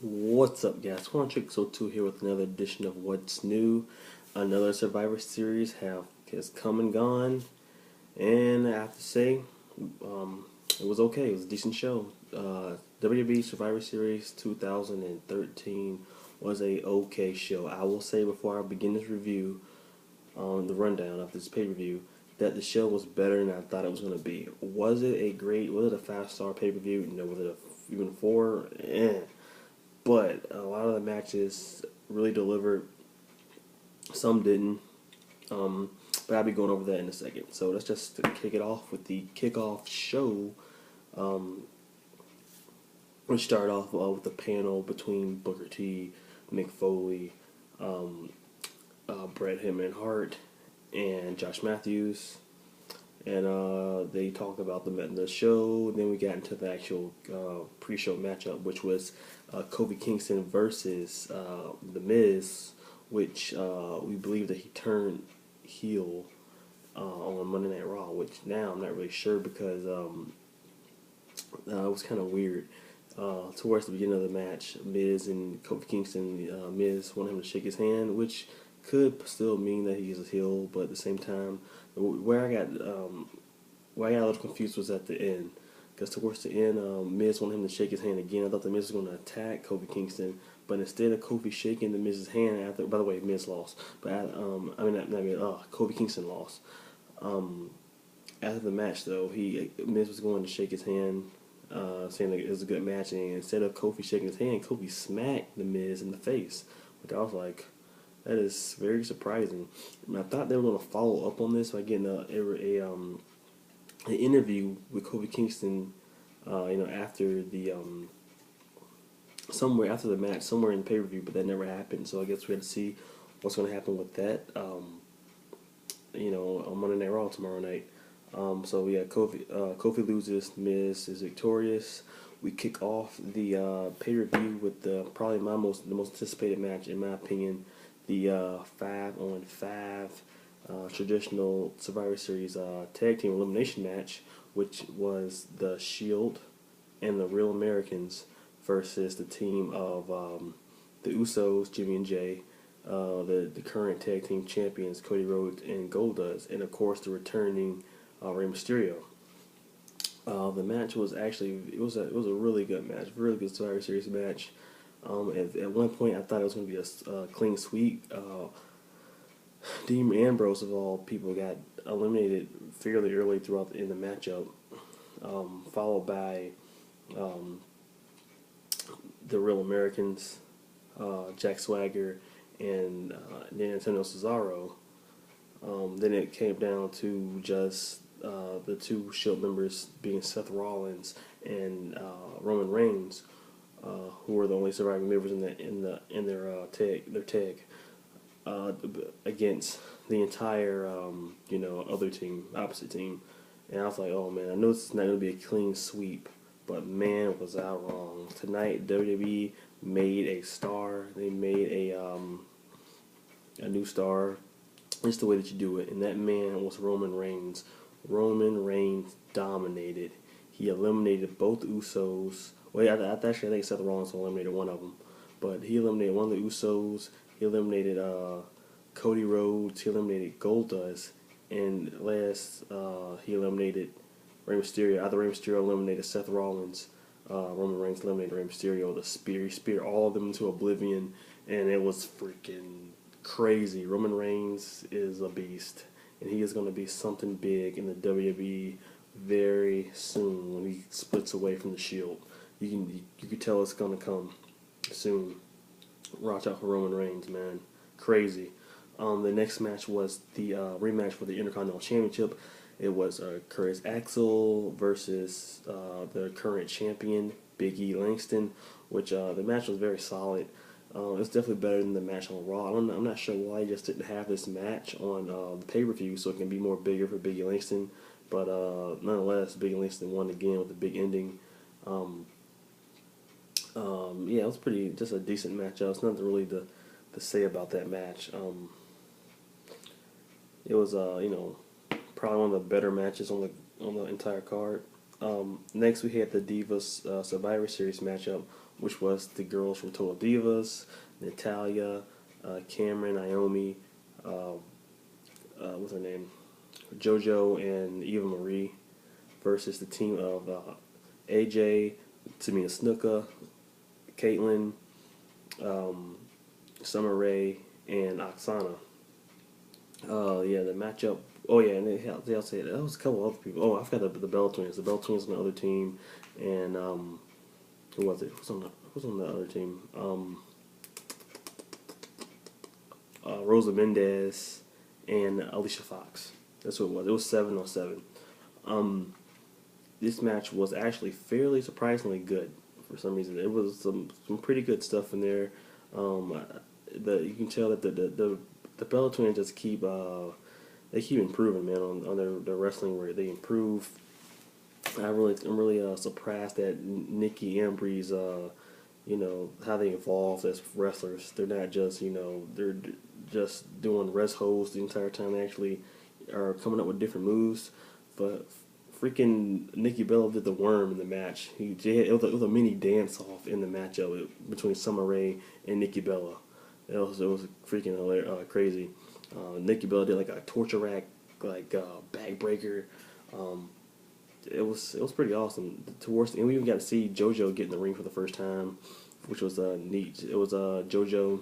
What's up, guys? Trick02 here with another edition of What's New. Another Survivor Series has come and gone, and I have to say, it was okay. It was a decent show. WWE Survivor Series 2013 was a okay show. I will say before I begin this review, the rundown of this pay-per-view, that the show was better than I thought it was going to be. Was it a 5-star pay-per-view? No. Was it even 4? But a lot of the matches really delivered. Some didn't. But I'll be going over that in a second. So let's just kick it off with the kickoff show. We start off with the panel between Booker T, Mick Foley, Bret Hart, and Josh Matthews. And they talked about the show. Then we got into the actual pre-show matchup, which was Kofi Kingston versus The Miz, which we believe that he turned heel on Monday Night Raw, which now I'm not really sure because it was kind of weird. Towards the beginning of the match, Miz and Kofi Kingston, Miz wanted him to shake his hand, which could still mean that he's a heel, but at the same time, where I got a little confused was at the end, because towards the end, Miz wanted him to shake his hand again. I thought the Miz was going to attack Kofi Kingston, but instead of Kofi shaking the Miz's hand after, by the way, Miz lost, but Kofi Kingston lost. After the match, though, Miz was going to shake his hand, saying that it was a good match, and instead of Kofi shaking his hand, Kofi smacked the Miz in the face, which I was like, that is very surprising. And I thought they were going to follow up on this by getting an interview with Kofi Kingston, after the somewhere after the match, somewhere in the pay-per-view, but that never happened. So I guess we had to see what's going to happen with that. On Monday Night Raw tomorrow night. Kofi loses, Miz is victorious. We kick off the pay-per-view with probably the most anticipated match, in my opinion, the 5-on-5 traditional Survivor Series tag team elimination match, which was the Shield and the Real Americans versus the team of the Usos, Jimmy and Jay, the current tag team champions, Cody Rhodes and Goldust, and of course the returning Rey Mysterio. The match was actually it was a really good match, really good Survivor Series match. At one point, I thought it was going to be a clean sweep. Dean Ambrose, of all people, got eliminated fairly early in the matchup, followed by the Real Americans, Jack Swagger, and then Antonio Cesaro. Then it came down to just the two Shield members being Seth Rollins and Roman Reigns, who were the only surviving members in their tag against the entire other team, opposite team. And I was like, oh man, I know this is not going to be a clean sweep, but man, was I wrong. Tonight, WWE made a star. They made a new star. It's the way that you do it, and that man was Roman Reigns. Roman Reigns dominated. He eliminated both Usos. Well, I think Seth Rollins eliminated one of them, but he eliminated one of the Usos. He eliminated Cody Rhodes. He eliminated Goldust, and last he eliminated Rey Mysterio. Either Rey Mysterio eliminated Seth Rollins. Roman Reigns eliminated Rey Mysterio. The spear, he speared all of them into oblivion, and it was freaking crazy. Roman Reigns is a beast, and he is going to be something big in the WWE very soon when he splits away from the Shield. You can tell it's going to come soon. Watch out for Roman Reigns, man. Crazy. The next match was the rematch for the Intercontinental Championship. It was Curtis Axel versus the current champion, Big E Langston, which the match was very solid. It's definitely better than the match on Raw. I'm not sure why he just didn't have this match on the pay-per-view so it can be more bigger for Big E Langston. But nonetheless, Big E Langston won again with a big ending. It was just a decent match. There's nothing really to say about that match. It was probably one of the better matches on the entire card. Next, we had the Divas Survivor Series matchup, which was the girls from Total Divas, Natalia, Cameron, Naomi, what's her name, JoJo, and Eva Marie, versus the team of AJ, Tamina Snuka, Caitlyn, Summer Rae, and Oksana. Yeah, the matchup. Oh yeah, and they also said that was a couple other people. Oh, I forgot the Bell Twins. The Bell Twins on the other team, and who was it? Who's on the other team? Rosa Mendez and Alicia Fox. That's what it was. It was 7-on-7. This match was actually fairly surprisingly good for some reason. It was some pretty good stuff in there. You can tell that the Bella Twins just keep they keep improving, man, on their wrestling where they improve. I'm really surprised at Nikki Ambry's how they evolved as wrestlers. They're not just they're just doing rest holds the entire time. They actually are coming up with different moves. But freaking Nikki Bella did the worm in the match. It was a mini dance off in the matchup between Summer Rae and Nikki Bella. It was freaking hilarious, crazy. Nikki Bella did like a torture rack, backbreaker. It was pretty awesome. Towards the end, we even got to see JoJo get in the ring for the first time, which was neat. It was JoJo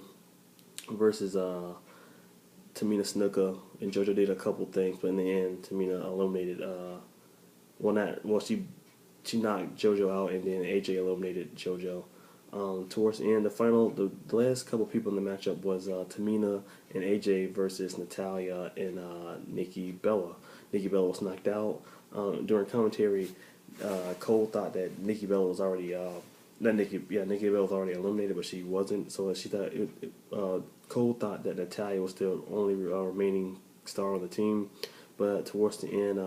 versus Tamina Snuka, and JoJo did a couple things, but in the end, Tamina eliminated. She knocked JoJo out, and then AJ eliminated JoJo. Towards the end, the last couple people in the matchup was Tamina and AJ versus Natalia and Nikki Bella. Nikki Bella was knocked out. During commentary, Cole thought that Nikki Bella was already Nikki Bella was already eliminated, but she wasn't. So she thought Cole thought that Natalia was still only remaining star on the team. But towards the end,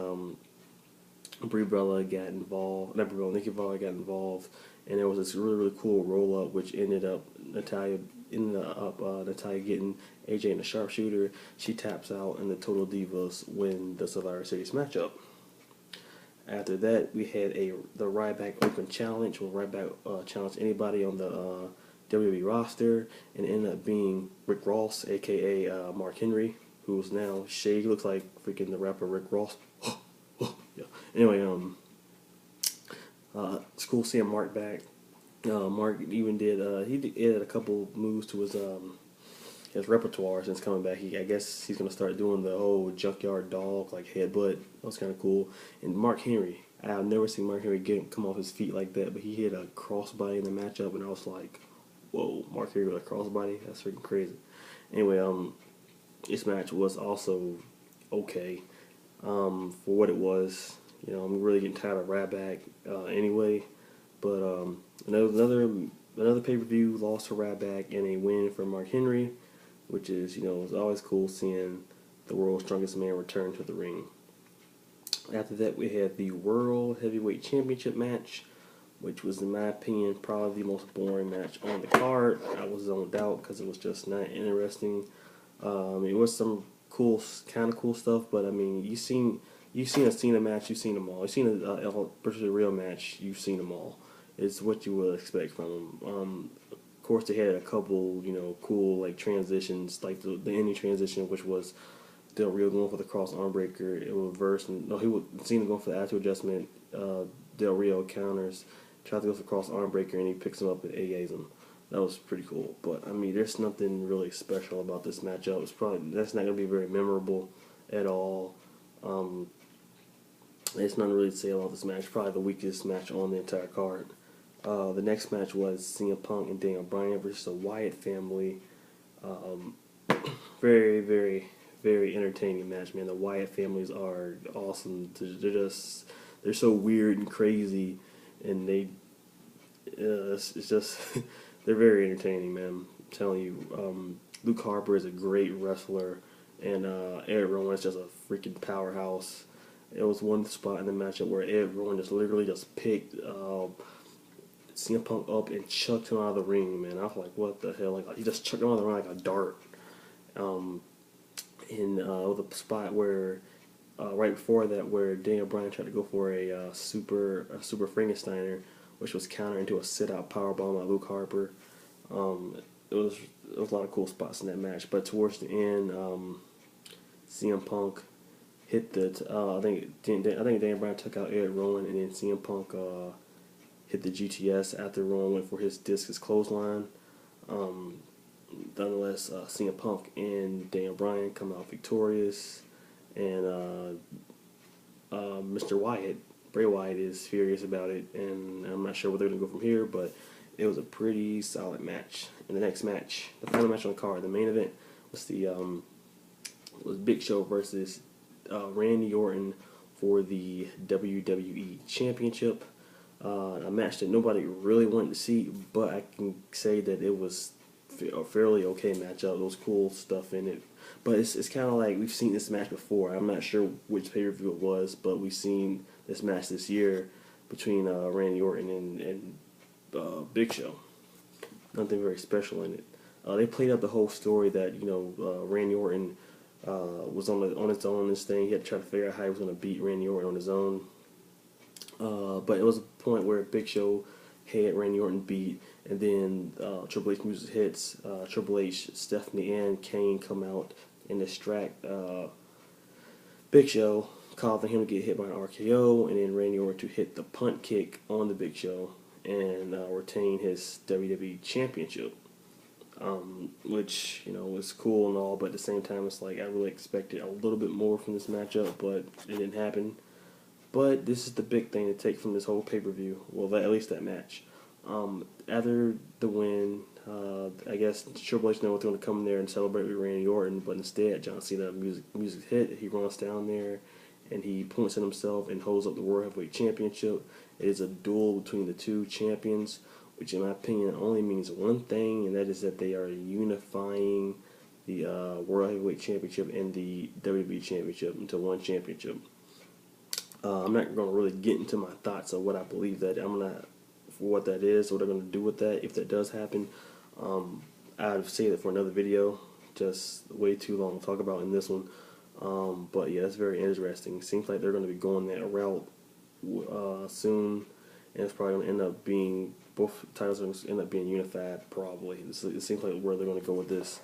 Nikki Bella got involved, and there was this really cool roll up, which ended up Natalia getting AJ in the sharpshooter. She taps out, and the Total Divas win the Survivor Series matchup. After that, we had the Ryback Open Challenge, where Ryback challenged anybody on the WWE roster, and it ended up being Rick Ross, aka Mark Henry, who's now shaved. He looks like freaking the rapper Rick Ross. Yeah. Anyway, it's cool seeing Mark back. Mark even did added a couple moves to his repertoire since coming back. I guess he's gonna start doing the whole junkyard dog headbutt. That was kind of cool. And Mark Henry, I've never seen Mark Henry come off his feet like that, but he hit a crossbody in the matchup, and I was like, whoa, Mark Henry with a crossbody? That's freaking crazy. Anyway, this match was also okay. For what it was, I'm really getting tired of Ryback anyway. But another pay-per-view loss for Ryback and a win for Mark Henry, which is it's always cool seeing the world's strongest man return to the ring. After that, we had the World Heavyweight Championship match, which was, in my opinion, probably the most boring match on the card. I was zoned out because it was just not interesting. It was some kind of cool stuff, but I mean, you've seen a Cena match, you've seen them all. You've seen a versus a real match, you've seen them all. It's what you would expect from them. Of course, they had a couple, cool transitions, like the ending transition, which was Del Rio going for the cross arm breaker. It was reversed, Cena going for the attitude adjustment. Del Rio counters, tries to go for the cross arm breaker, and he picks him up and AAs him. That was pretty cool. But I mean, there's nothing really special about this matchup. That's not gonna be very memorable at all. There's nothing really to say about this match. Probably the weakest match on the entire card. The next match was CM Punk and Daniel Bryan versus the Wyatt family. Very, very, very entertaining match, man. The Wyatt families are awesome. They're so weird and crazy, and it's just they're very entertaining, man. I'm telling you, Luke Harper is a great wrestler, and Eric Rowan is just a freaking powerhouse. It was one spot in the matchup where Eric Rowan literally picked CM Punk up and chucked him out of the ring, man. I was like, what the hell? He just chucked him out of the ring like a dart. In the spot where right before that, where Daniel Bryan tried to go for a super Frankensteiner, which was countered into a sit-out powerbomb by Luke Harper. It was a lot of cool spots in that match, but towards the end, CM Punk hit the I think Daniel Bryan took out Eric Rowan, and then CM Punk hit the GTS after Rowan went for his discus clothesline. Nonetheless, CM Punk and Daniel Bryan come out victorious, and Mr. Wyatt, Bray Wyatt, is furious about it, and I'm not sure where they're going to go from here, but it was a pretty solid match. And the next match, the final match on the card, the main event, was was Big Show versus Randy Orton for the WWE Championship. A match that nobody really wanted to see, but I can say that it was a fairly okay matchup. There was cool stuff in it, but it's kind of like we've seen this match before. I'm not sure which pay-per-view it was, but we've seen this match this year between Randy Orton and Big Show. Nothing very special in it. They played up the whole story that Randy Orton was on his own in this thing. He had to try to figure out how he was going to beat Randy Orton on his own. But it was a point where Big Show had Randy Orton beat, and then Triple H music hits. Triple H, Stephanie, and Kane come out and distract Big Show, causing him to get hit by an RKO, and then Randy Orton to hit the punt kick on the Big Show and retain his WWE Championship. Which was cool and all, but at the same time, it's like I really expected a little bit more from this matchup, but it didn't happen. But this is the big thing to take from this whole pay-per-view. Well, at least that match. After the win, I guess Triple H was going to come in there and celebrate with Randy Orton, but instead, John Cena music hit. He runs down there, and he points at himself and holds up the World Heavyweight Championship. It is a duel between the two champions, which in my opinion only means one thing, and that is that they are unifying the World Heavyweight Championship and the WWE Championship into one championship. I'm not going to really get into my thoughts of what I believe that for what that is, what they're going to do with that if that does happen. I've saved it for another video, just way too long to talk about in this one. But yeah, it's very interesting. Seems like they're going to be going that route soon, and it's probably going to end up being, both titles are going to end up being unified probably. It seems like where they're going to go with this.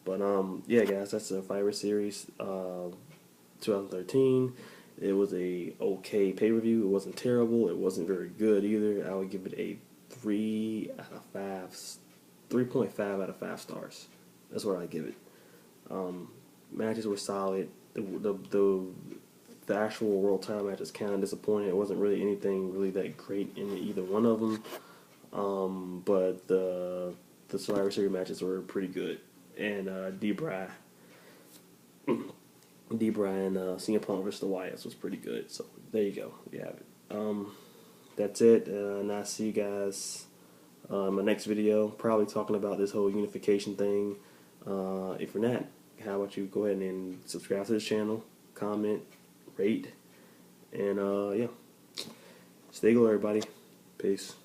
But yeah, guys, that's the Survivor Series 2013. It was a okay pay-per-view. It wasn't terrible. It wasn't very good either. I would give it a 3.5 out of 5 stars. That's what I give it. Matches were solid. The actual world title match is kind of disappointing. It wasn't really anything really that great in either one of them. But the Survivor Series matches were pretty good. And D-Bry and CM Punk vs. the Wyatts was pretty good. So there you go. You have it. That's it. And I'll see you guys in my next video. Probably talking about this whole unification thing. If you're not, how about you go ahead and subscribe to this channel, comment, rate, and yeah. Stay cool, everybody. Peace.